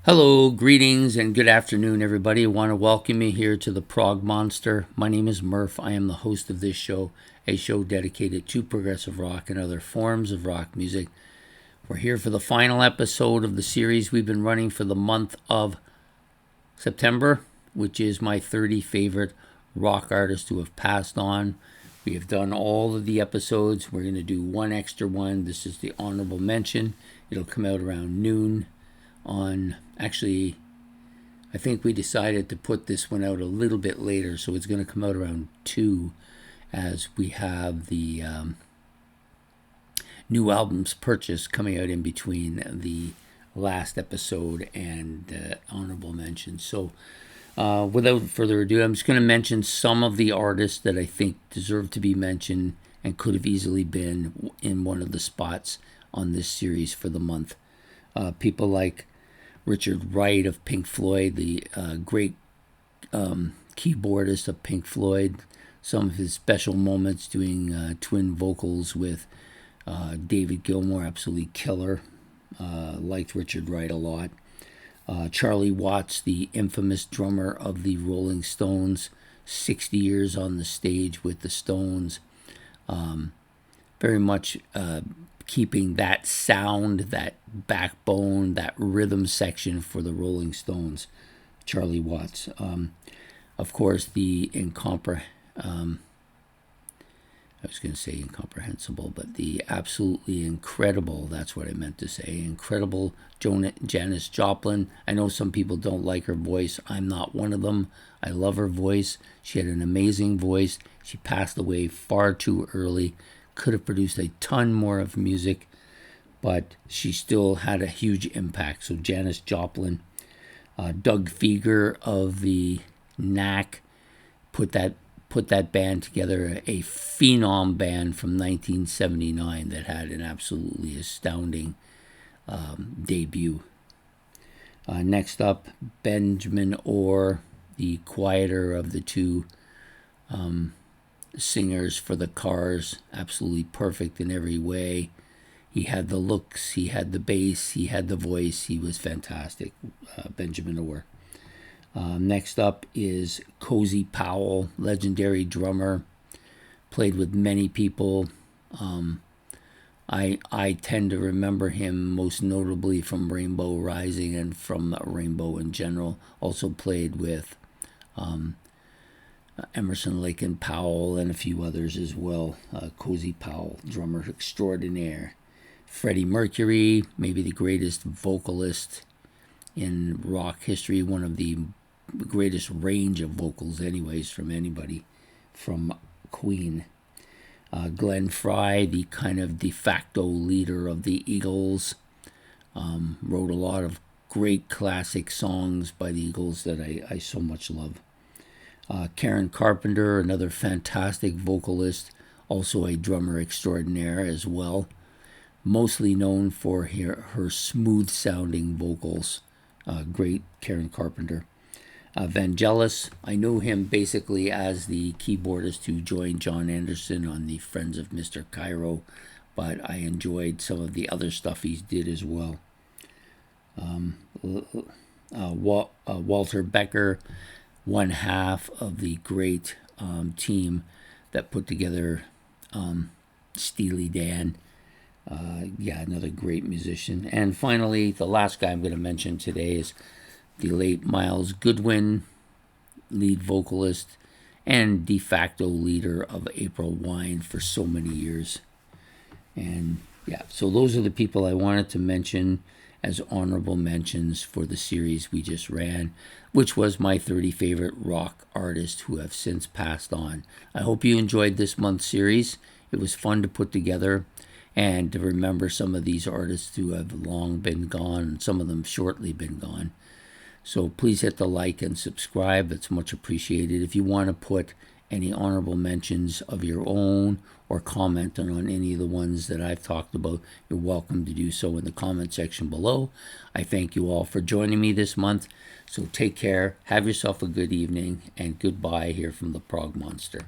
Hello, greetings, and good afternoon, everybody. I want to welcome you here to the Prog Monster. My name is Murph. I am the host of this show, a show dedicated to progressive rock and other forms of rock music. We're here for the final episode of the series we've been running for the month of September, which is my 30 favorite rock artists who have passed on. We have done all of the episodes. We're going to do one extra one. This is the honorable mention. It'll come out around noon on, actually, I think we decided to put this one out a little bit later, so it's going to come out around 2 as we have the new albums purchased coming out in between the last episode and honorable mention. So without further ado, I'm just going to mention some of the artists that I think deserve to be mentioned and could have easily been in one of the spots on this series for the month. People like Richard Wright of Pink Floyd, the great keyboardist of Pink Floyd. Some of his special moments doing twin vocals with David Gilmour, absolutely killer. Liked Richard Wright a lot. Charlie Watts, the infamous drummer of the Rolling Stones, 60 years on the stage with the Stones. Very much keeping that sound, that backbone, that rhythm section for the Rolling Stones, Charlie Watts. Of course, the incomprehensible, but the absolutely incredible, that's what I meant to say, incredible Janis Joplin. I know some people don't like her voice. I'm not one of them. I love her voice. She had an amazing voice. She passed away far too early. Could have produced a ton more of music, but she still had a huge impact. So Janis Joplin, Doug Fieger of the Knack put that band together, a phenom band from 1979 that had an absolutely astounding debut. Next up, Benjamin Orr, the quieter of the two singers for the Cars, absolutely perfect in every way. He had the looks, he had the bass, he had the voice. He was fantastic, Benjamin Orr. Next up is Cozy Powell, legendary drummer, played with many people. I tend to remember him most notably from Rainbow Rising and from Rainbow in general. Also played with Emerson, Lake and Powell and a few others as well. Cozy Powell, drummer extraordinaire. Freddie Mercury, maybe the greatest vocalist in rock history, one of the greatest range of vocals anyways from anybody, from Queen. Glen, the kind of de facto leader of the Eagles, wrote a lot of great classic songs by the Eagles that I so much love. Carpenter, another fantastic vocalist, also a drummer extraordinaire as well, mostly known for her smooth-sounding vocals. Great Karen Carpenter. Vangelis, I knew him basically as the keyboardist who joined John Anderson on the Friends of Mr. Cairo, but I enjoyed some of the other stuff he did as well. Walter Becker, one half of the great team that put together Steely Dan. Another great musician. And finally, the last guy I'm going to mention today is the late Myles Goodwyn, lead vocalist and de facto leader of April Wine for so many years. And so those are the people I wanted to mention as honorable mentions for the series we just ran, which was my 30 favorite rock artists who have since passed on. I hope you enjoyed this month's series. It was fun to put together and to remember some of these artists who have long been gone and some of them shortly been gone. So please hit the like and subscribe. It's much appreciated. If you want to put any honorable mentions of your own or comment on any of the ones that I've talked about, you're welcome to do so in the comment section below. I thank you all for joining me this month. So take care, have yourself a good evening, and goodbye here from the Prog Monster.